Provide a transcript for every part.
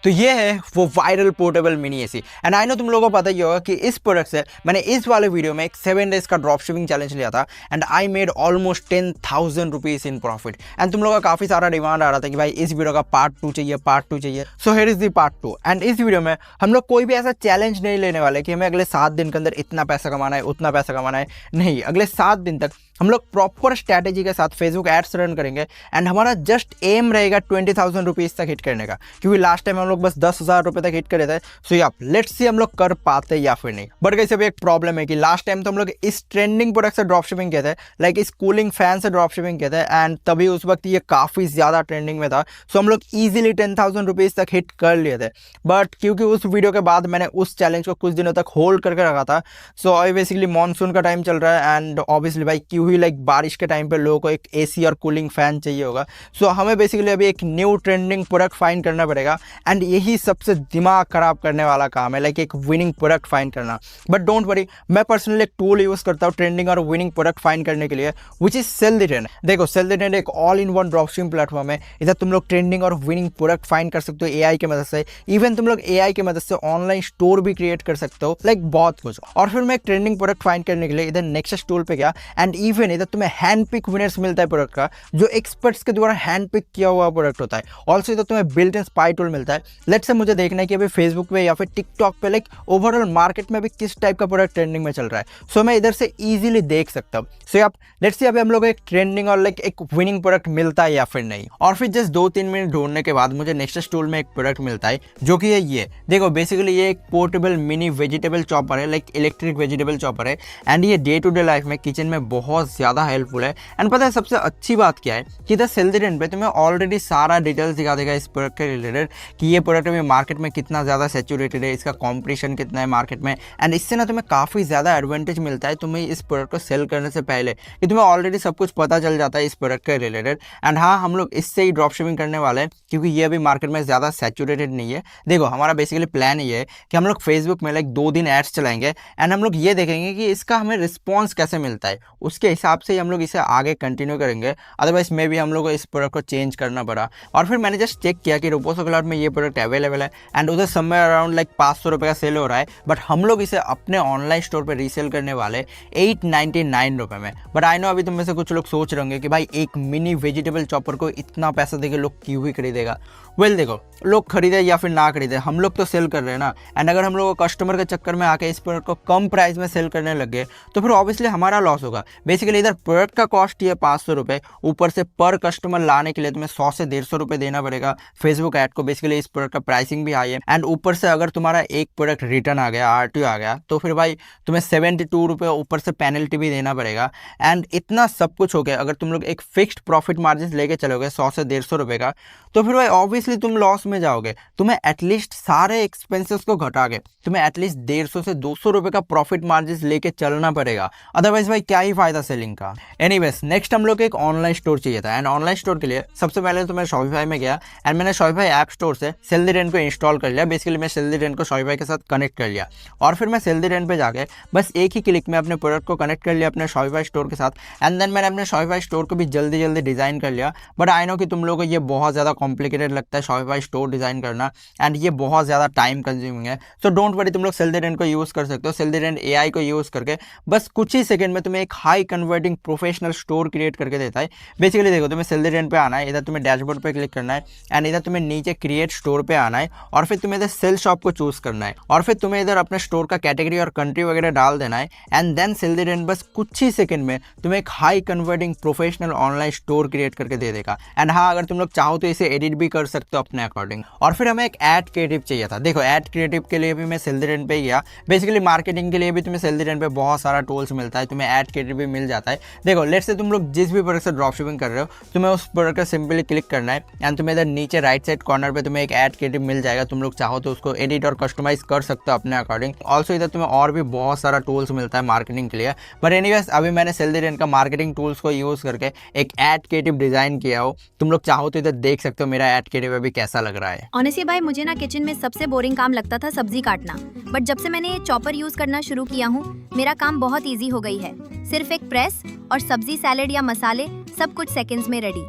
तो ये है वो viral portable mini AC. And I know तुम लोगों को पता ही होगा कि इस प्रोडक्ट से मैंने इस वाले वीडियो में एक 7 डेज का ड्रॉप शिपिंग चैलेंज लिया था and I made almost 10,000 rupees in profit. And तुम लोगों का काफी सारा डिमांड आ रहा था कि भाई इस वीडियो का पार्ट 2 चाहिए, पार्ट 2 चाहिए। So here is the part 2। And इस वीडियो में हम लोग कोई भी ऐसा चैलेंज नहीं लेने वाले कि हमें अगले 7 दिन के अंदर इतना पैसा कमाना है, उतना पैसा कमाना है। नहीं, अगले 7 दिन तक हम लोग प्रॉपर स्ट्रैटेजी के साथ फेसबुक एड्स रन करेंगे एंड हमारा जस्ट एम रहेगा 20,000 रुपीज तक हिट करने का, क्योंकि लास्ट टाइम हम लोग बस 10,000 रुपए तक हिट करे थे। सो या लेट्स सी हम लोग कर पाते या फिर नहीं। बट कैसे भी एक प्रॉब्लम है कि लास्ट टाइम तो हम लोग इस ट्रेंडिंग प्रोडक्ट से ड्रॉप शिपिंग किए थे, लाइक इस कूलिंग फैन से ड्रॉप शिपिंग किए थे एंड तभी उस वक्त ये काफी ज्यादा ट्रेंडिंग में था। सो हम लोग इजीली 10,000 रुपीज तक हिट कर लिए थे। बट क्योंकि उस वीडियो के बाद मैंने उस चैलेंज को कुछ दिनों तक होल्ड करके रखा था, सो अभी बेसिकली मानसून का टाइम चल रहा है एंड ऑब्वियसली भाई क्यों ही लाइक बारिश के टाइम पे लोगों को एक एसी और कूलिंग फैन चाहिए होगा। सो हमें बेसिकली अभी एक न्यू ट्रेंडिंग प्रोडक्ट फाइंड करना पड़ेगा एंड यही सबसे दिमाग खराब करने वाला काम है, लाइक एक विनिंग प्रोडक्ट फाइंड करना। बट डोंट वरी, मैं पर्सनली एक टूल यूज करता हूँ ट्रेंडिंग और विनिंग प्रोडक्ट फाइंड करने के लिए, which is Sell the Trend. देखो सेल द ट्रेंड एक all in one drop shipping platform है। इधर तुम लोग ट्रेंडिंग और विनिंग प्रोडक्ट फाइंड कर सकते हो एआई की मदद से। इवन तुम लोग एआई की मदद से ऑनलाइन स्टोर भी क्रिएट कर सकते हो, लाइक बहुत कुछ। और फिर मैं एक ट्रेंडिंग प्रोडक्ट फाइंड करने के लिए इधर नेक्स्ट टूल पे गया एंड इवन इधर तुम्हें हैंड पिक विनर्स मिलता है प्रोडक्ट का, जो एक्सपर्ट्स के द्वारा हैंड पिक किया हुआ प्रोडक्ट होता है। ऑल्सो इधर तुम्हें बिल्ट इन स्पाई टूल मिलता है। लेट्स से मुझे देखना है कि अभी फेसबुक पे या फिर टिकटॉक पे लाइक ओवरऑल मार्केट में भी किस टाइप का प्रोडक्ट ट्रेंडिंग में चल रहा है। सो मैं इधर से इजीली देख सकता हूँ। सो आप लेट्स सी अभी हम लोग एक ट्रेंडिंग और लाइक एक विनिंग प्रोडक्ट मिलता है या फिर नहीं। और फिर जस्ट 2-3 मिनट ढूंढने के बाद मुझे नेक्स्ट टूल में एक प्रोडक्ट मिलता है जो कि है ये। देखो बेसिकली ये एक पोर्टेबल मिनी वेजिटेबल चॉपर है, लाइक इलेक्ट्रिक वेजिटेबल चॉपर है एंड ये डे टू डे लाइफ में किचन में बहुत ज्यादा हेल्पफुल है। एंड पता है सबसे अच्छी बात क्या है कि इधर सेल द ट्रेंड पे तुम्हें ऑलरेडी सारा डिटेल्स दिखा देगा इस प्रोडक्ट के रिलेटेड कि ये प्रोडक्ट अभी मार्केट में कितना ज़्यादा सैचुरेटेड है, इसका कॉम्पिटिशन कितना है मार्केट में। एंड इससे ना तुम्हें काफ़ी ज़्यादा एडवांटेज मिलता है तुम्हें इस प्रोडक्ट को सेल करने से पहले, कि तुम्हें ऑलरेडी सब कुछ पता चल जाता है इस प्रोडक्ट के रिलेटेड। एंड हाँ, हम लोग इससे ही ड्रॉप शिपिंग करने वाले हैं क्योंकि ये अभी मार्केट में ज़्यादा सैचुरेटेड नहीं है। देखो हमारा बेसिकली प्लान ये है कि हम लोग फेसबुक में लाइक 2 दिन एड्स चलाएंगे एंड हम लोग ये देखेंगे कि इसका हमें रिस्पॉन्स कैसे मिलता है, उसके हिसाब से ही हम लोग इसे आगे कंटिन्यू करेंगे। अदरवाइज मे भी हम लोग को इस प्रोडक्ट को चेंज करना पड़ा। और फिर मैंने जस्ट चेक किया कि रोबोसो क्लाउड में ये प्रोडक्ट अवेलेबल है एंड उधर समवेयर अराउंड लाइक 500 रुपये का सेल हो रहा है। बट हम लोग इसे अपने ऑनलाइन स्टोर पे रीसेल करने वाले 899 रुपये में। बट आई नो अभी तुम में से कुछ लोग सोच रहे होंगे कि भाई एक मिनी वेजिटेबल चॉपर को इतना पैसा देके लोग क्यों ही खरीदेगा। वेल देखो, लोग खरीदे या फिर ना खरीदे, हम लोग तो सेल कर रहे हैं ना। एंड अगर हम लोग कस्टमर के चक्कर में आके इस प्रोडक्ट को कम प्राइस में सेल करने लग गए तो फिर ऑब्वियसली हमारा लॉस होगा। बेसिकली इधर प्रोडक्ट का कॉस्ट ही है 500 रुपये, ऊपर से पर कस्टमर लाने के लिए तुम्हें 100 से 150 रुपये देना पड़ेगा फेसबुक ऐड को। बेसिकली इस प्रोडक्ट का प्राइसिंग भी हाई है एंड ऊपर से अगर तुम्हारा एक प्रोडक्ट रिटर्न आ गया, RTO आ गया, तो फिर भाई तुम्हें 72 रुपये ऊपर से पेनल्टी भी देना पड़ेगा। एंड इतना सब कुछ हो गया, अगर तुम लोग एक फिक्स्ड प्रॉफिट मार्जिन लेके चलोगे 100 से 150 रुपये का, तो फिर भाई ऑब्वियसली तुम लॉस में जाओगे। तुम्हें एटलीस्ट सारे एक्सपेंसेस को घटा के तुम्हें एटलीस्ट 150 से 200 रुपये का प्रॉफिट मार्जिन लेके चलना पड़ेगा। अदरवाइज भाई क्या ही फायदा सेलिंग का। एनीवेज नेक्स्ट हम लोग एक ऑनलाइन स्टोर चाहिए था एंड ऑनलाइन स्टोर के लिए सबसे पहले तो मैं शॉपिफाई में गया एंड मैंने शॉपिफाई ऐप स्टोर से सेल द ट्रेंड को इंस्टॉल कर लिया। बेसिकली मैं सेल द ट्रेंड को शॉपिफाई के साथ कनेक्ट कर लिया और फिर मैं सेल द ट्रेंड पे जाके बस एक ही क्लिक में अपने प्रोडक्ट को कनेक्ट कर लिया अपने शॉपिफाई स्टोर के साथ। एंड देन मैंने अपने शॉपिफाई स्टोर को भी जल्दी जल्दी डिजाइन कर लिया। बट आई नो कि तुम लोगों को ये बहुत ज़्यादा कॉम्प्लिकेटेड लगता है शॉपिफाई स्टोर डिजाइन करना एंड ये बहुत ज़्यादा टाइम कंज्यूमिंग है। सो डोंट वरी, तुम लोग सेल द ट्रेंड को यूज़ कर सकते हो। सेल द ट्रेंड AI को यूज़ करके बस कुछ ही सेकंड में तुम्हें एक high converting professional store create करके देता है। बेसिकली देखो, तुम्हें सेल द ट्रेंड पे आना है, इधर तुम्हें डैशबोर्ड पे क्लिक करना है एंड इधर तुम्हें नीचे क्रिएट स्टोर पे आना है और फिर तुम्हें इधर सेल शॉप को चूज करना है और फिर तुम्हें इधर अपने स्टोर का कैटेगरी और कंट्री वगैरह डाल देना है। And then Sell the Trend बस कुछ ही सेकंड में तुम्हें एक high converting professional online store create करके दे देगा। एंड हाँ, अगर तुम लोग चाहो तो इसे एडिट भी कर सकते हो अपने अकॉर्डिंग। और फिर हमें एक एड क्रिएटिव चाहिए था। देखो एड क्रिएटिव के लिए भी मैं सेल द ट्रेंड पे गया। बेसिकली मार्केटिंग के लिए भी तुम्हें सेल द ट्रेंड पे बहुत सारा टूल्स मिलता है, तुम्हें एड क्रिएटिव भी मिल जाता है। देखो लेट्स से तुम लोग जिस भी प्रोडक्ट से ड्रॉप शिपिंग कर रहे हो, तुम्हें उस प्रोडक्ट का सिंपली क्लिक करना है एंड तुम्हें इधर नीचे राइट साइड कॉर्नर पे तुम्हें एक एड क्रिएटिव मिल जाएगा। तुम लोग चाहो तो उसको एडिट और कस्टमाइज कर सकते हो अपने अकॉर्डिंग। ऑल्सो इधर तुम्हें और भी बहुत सारा टूल्स मिलता है मार्केटिंग के लिए। बट एनीवेज अभी मैंने सेल द ट्रेंड का मार्केटिंग टूल्स को यूज करके एक एड क्रिएटिव डिजाइन किया हो। तुम लोग चाहो तो इधर देख सकते हो मेरा एड क्रिएटिव अभी कैसा लग रहा है। ऑनेस्टली भाई, मुझे ना किचन में सबसे बोरिंग काम लगता था सब्जी काटना, बट जब से मैंने ये चॉपर यूज करना शुरू किया हूँ, मेरा काम बहुत इजी हो गई है। सिर्फ एक प्रेस और सब्जी, सैलेड या मसाले सब कुछ सेकंड्स में रेडी।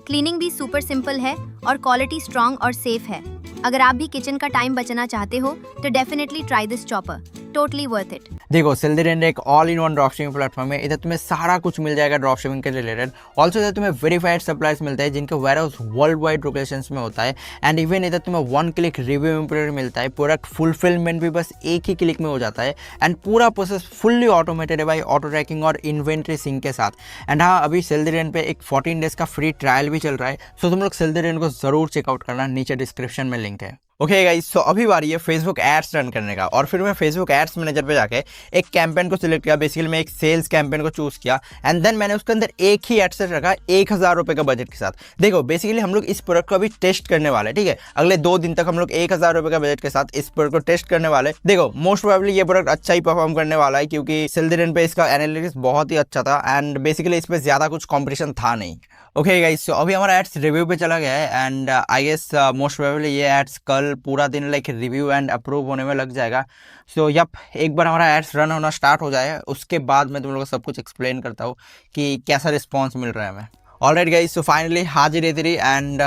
क्लीनिंग भी सुपर सिंपल है और क्वालिटी स्ट्रॉन्ग और सेफ है। अगर आप भी किचन का टाइम बचाना चाहते हो तो definitely try this chopper, totally worth it. देखो सेलरजेंडर एक all in one dropshipping platform है। इधर तुम्हें सारा कुछ मिल जाएगा ड्रॉपशिपिंग के रिलेटेड। ऑल्सो इधर तुम्हें वेरीफाइड सप्लाईज मिलता है जिनके वेयरहाउस वर्ल्ड वाइड लोकेशंस में होता है। एंड इवन इधर तुम्हें 1 क्लिक रिव्यू इंप्रूव मिलता है। प्रोडक्ट फुलफिलमेंट भी बस एक ही क्लिक में हो जाता है। एंड पूरा प्रोसेस फुल्ली ऑटोमेटेड है भाई, ऑटो ट्रैकिंग और इन्वेंट्री सिंक के साथ। एंड हाँ, अभी सेलरजेंडर पे एक 14 डेज का फ्री ट्रायल भी चल रहा है। सो तुम लोग सेलरजेंडर को जरूर चेकआउट करना, नीचे डिस्क्रिप्शन में लिंक है। ओके गाइस, सो अभी बारी है फेसबुक एड्स रन करने का। और फिर मैं फेसबुक एड्स मैनेजर पे जाके एक कैंपेन को सिलेक्ट किया। बेसिकली मैं एक सेल्स कैंपेन को चूज किया एंड देन मैंने उसके अंदर एक ही एड सेट रखा 1000 रुपये का बजट के साथ। देखो बेसिकली हम लोग इस प्रोडक्ट को अभी टेस्ट करने वाले हैं, ठीक है। अगले 2 दिन तक हम लोग 1000 रुपये का बजट के साथ इस प्रोडक्ट को टेस्ट करने वाले। देखो मोस्ट प्रोबेबली ये प्रोडक्ट अच्छा ही परफॉर्म करने वाला है क्योंकि सेलरजेंडर पे इसका एनालिटिक्स बहुत ही अच्छा था एंड बेसिकली इस पर ज्यादा कुछ कॉम्पिटिशन था नहीं। ओके गाइस, सो अभी हमारा एड्स रिव्यू पे चला गया है and I guess most probably ये एड्स कल पूरा दिन लाइक रिव्यू एंड अप्रूव होने में लग जाएगा। सो एक बार हमारा एड्स रन होना स्टार्ट हो जाए उसके बाद मैं तुम लोगों को सब कुछ एक्सप्लेन करता हूँ कि कैसा रिस्पॉन्स मिल रहा है हमें। ऑलराइट गाइस, सो फाइनली हाजिर है तेरी एंड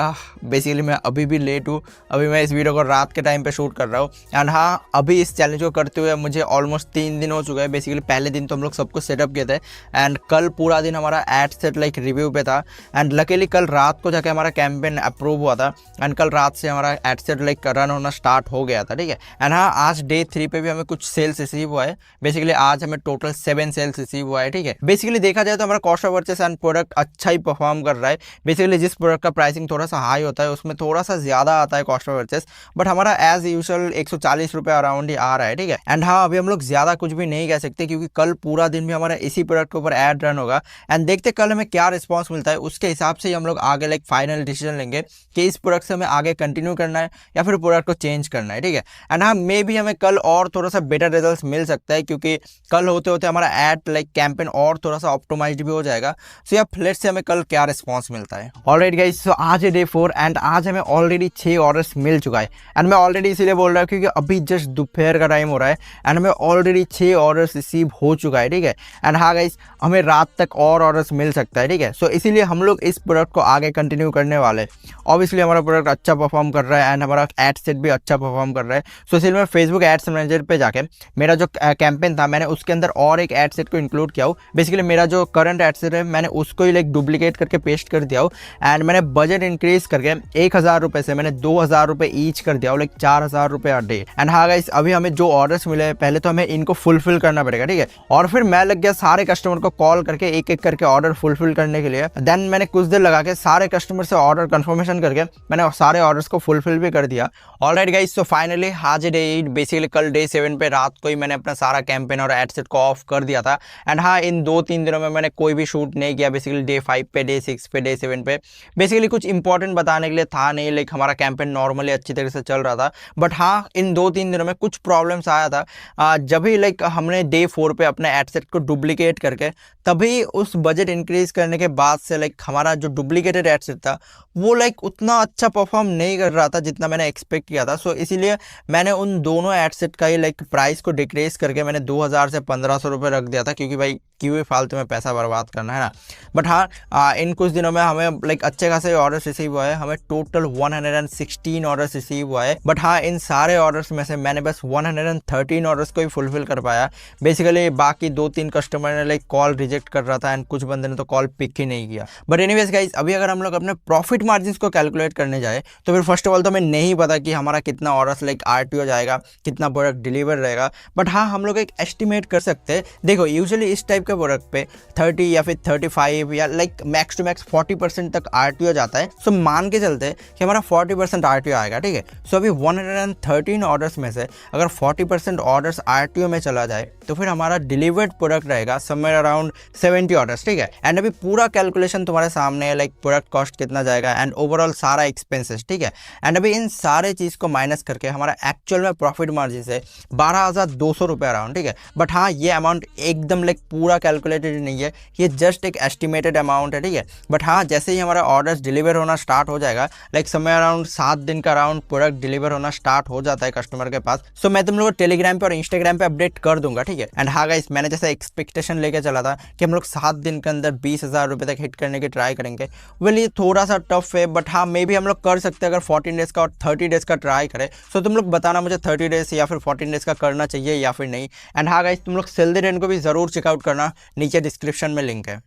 बेसिकली मैं अभी भी लेट हूँ। अभी मैं इस वीडियो को रात के टाइम पे शूट कर रहा हूँ एंड हाँ, अभी इस चैलेंज को करते हुए मुझे ऑलमोस्ट 3 दिन हो चुका है। बेसिकली पहले दिन तो हम लोग सब कुछ सेटअप किए थे एंड कल पूरा दिन हमारा एड सेट लाइक रिव्यू पे था एंड लकीली कल रात को जाके हमारा कैंपेन अप्रूव हुआ था एंड कल रात से हमारा एड सेट लाइक रन होना स्टार्ट हो गया था, ठीक है। एंड हाँ, आज डे 3 पे भी हमें कुछ सेल्स रिसीव हुआ है। बेसिकली आज हमें टोटल 7 सेल्स रिसीव हुआ है, ठीक है। बेसिकली देखा जाए तो हमारा cost of purchase and product अच्छा ही परफॉर्म कर रहा है। बेसिकली जिस प्रोडक्ट का प्राइसिंग थोड़ा सा हाई होता है उसमें थोड़ा सा ज़्यादा आता है कॉस्ट ऑफ परचेस, बट हमारा एज यूजुअल 140 रुपये अराउंड ही आ रहा है, ठीक है। एंड हाँ, अभी हम लोग ज़्यादा कुछ भी नहीं कह सकते क्योंकि कल पूरा दिन भी हमारा इसी प्रोडक्ट के ऊपर एड रन होगा एंड देखते कल हमें क्या रिस्पॉन्स मिलता है। उसके हिसाब से ही हम लोग आगे लाइक फाइनल डिसीजन लेंगे कि इस प्रोडक्ट से हमें आगे कंटिन्यू करना है या फिर प्रोडक्ट को चेंज करना है, ठीक है। एंड हाँ, मे भी हमें कल और थोड़ा सा बेटर रिजल्ट मिल सकता है क्योंकि कल होते होते हमारा एड लाइक कैंपेन और थोड़ा सा ऑप्टिमाइज्ड भी हो जाएगा। सो या लेट्स से हमें कल क्या रिस्पॉन्स मिलता है। ऑलराइट गाइस, सो आज है डे 4 एंड आज हमें ऑलरेडी 6 ऑर्डर्स मिल चुका है एंड मैं ऑलरेडी इसीलिए बोल रहा हूँ क्योंकि अभी जस्ट दोपहर का टाइम हो रहा है एंड हमें ऑलरेडी 6 ऑर्डर्स रिसीव हो चुका है, ठीक है। एंड हाँ गाइस, हमें रात तक और ऑर्डर्स मिल सकता है, ठीक है। सो इसीलिए हम लोग इस प्रोडक्ट को आगे कंटिन्यू करने वाले हैं। ऑब्वियसली हमारा प्रोडक्ट अच्छा परफॉर्म कर रहा है एंड हमारा एड सेट भी अच्छा परफॉर्म कर रहा है। सो इसलिए मैं फेसबुक एड्स मैनेजर पे जाके मेरा जो कैंपेन था मैंने उसके अंदर और एक एड सेट को इंक्लूड किया हूँ। बेसिकली मेरा जो करंट एड सेट है मैंने उसको ही लाइक डुप्लीकेट करके पेस्ट कर दिया हूँ एंड मैंने बजट इंक्रीज करके 1000 रुपये से मैंने 2000 रुपये ईच कर दिया, लाइक 4000 रुपये अ डे। एंड हाँ गाइस, अभी हमें जो ऑर्डर्स मिले पहले तो हमें इनको फुलफिल करना पड़ेगा, ठीक है। और फिर मैं लग गया सारे कस्टमर को कॉल करके एक एक करके ऑर्डर फुलफिल करने के लिए। देन मैंने कुछ देर लगा के सारे कस्टमर से ऑर्डर कंफर्मेशन करके मैंने सारे ऑर्डर्स को फुलफिल भी कर दिया। ऑलराइट गाइस, सो फाइनली आज डे 8 बेसिकली कल डे 7 पे रात को ही मैंने अपना सारा कैंपेन और एड सेट को ऑफ कर दिया था। एंड हाँ, इन 2-3 दिनों में मैंने कोई भी शूट नहीं किया। बेसिकली डे 5 पे, डे 6 पे, डे 7 पे बेसिकली कुछ इंपॉर्टेंट बताने के लिए था नहीं, लाइक हमारा कैंपेन नॉर्मली अच्छी तरह से चल रहा था। बट हाँ, इन 2-3 दिनों में कुछ प्रॉब्लम्स आया था। जब भी लाइक हमने डे 4 पे अपने एड सेट को डुप्लीकेट करके तभी उस बजट इंक्रीज करने के बाद से लाइक हमारा जो डुप्लीकेटेड एड सेट था वो लाइक उतना अच्छा परफॉर्म नहीं कर रहा था जितना मैंने एक्सपेक्ट किया था। सो इसीलिए मैंने उन दोनों एड सेट का ही लाइक प्राइस को डिक्रीज करके मैंने 2000 से 1500 रुपये रख दिया था क्योंकि भाई क्यों फालतू में पैसा बर्बाद करना है ना। बट हाँ, इन कुछ दिनों में हमें लाइक अच्छे खासे ऑर्डर्स रिसीव हुआ है। हमें टोटल 116 ऑर्डर्स रिसीव हुआ है। बट हाँ, इन सारे ऑर्डर्स में से मैंने बस 113 ऑर्डर्स को ही फुलफिल कर पाया। बेसिकली बाकी 2-3 कस्टमर ने लाइक कॉल रिजेक्ट कर रहा था एंड कुछ बंदे ने तो कॉल पिक ही नहीं किया। बट एनीवेज गाइस, अभी अगर हम लोग अपने प्रॉफिट मार्जिन को कैलकुलेट करने जाए तो फिर फर्स्ट ऑफ ऑल तो हमें नहीं पता कि हमारा कितना ऑर्डर्स लाइक RTO जाएगा, कितना प्रोडक्ट डिलीवर रहेगा। बट हाँ, हम लोग एक एस्टिमेट कर सकते हैं। देखो यूजुअली इस टाइप के प्रोडक्ट पे 30 या फिर 35 या लाइक मैक्स टू मैक्स 40% तक RTO जाता है। सो मान के चलते हैं कि हमारा 40% RTO आएगा, ठीक है। सो अभी 113 ऑर्डर्स में से अगर 40% ऑर्डर्स RTO में चला जाए तो फिर हमारा डिलीवर्ड प्रोडक्ट रहेगा समवेयर अराउंड 70 ऑर्डर्स, ठीक है। एंड अभी पूरा कैलकुलेशन तुम्हारे सामने है, लाइक प्रोडक्ट कॉस्ट कितना जाएगा एंड ओवरऑल सारा एक्सपेंसेस, ठीक है। एंड अभी इन सारे चीज़ को माइनस करके हमारा एक्चुअल में प्रॉफिट मार्जिन से 12,200 रुपये अराउंड, ठीक है। बट हाँ, ये अमाउंट एकदम लाइक पूरा कैलकुलेटेड नहीं है, ये जस्ट एक एस्टिमेटेड अमाउंट है, ठीक ठीक है। बट हाँ, जैसे ही हमारा ऑर्डर्स डिलीवर होना स्टार्ट हो जाएगा, लाइक समय अराउंड 7 दिन का अराउंड प्रोडक्ट डिलीवर होना स्टार्ट हो जाता है कस्टमर के पास, सो मैं तुम लोग को टेलीग्राम पे और इंस्टाग्राम पे अपडेट कर दूंगा, ठीक है। एंड हाँ गाइस, मैंने जैसा एक्सपेक्टेशन लेके चला था कि हम लोग 7 दिन के अंदर 20,000 रुपये तक हिट करने की ट्राई करेंगे। वेल ये थोड़ा सा टफ है, बट हाँ मे भी हम लोग कर सकते हैं अगर 14 डेज का और 30 डेज का ट्राई करें। सो तुम लोग बताना मुझे 30 डेज या फिर 14 डेज का करना चाहिए या फिर नहीं। एंड हाँ गाइस, तुम लोग सेल द रेन को भी ज़रूर चेकआउट करना, नीचे डिस्क्रिप्शन में लिंक है।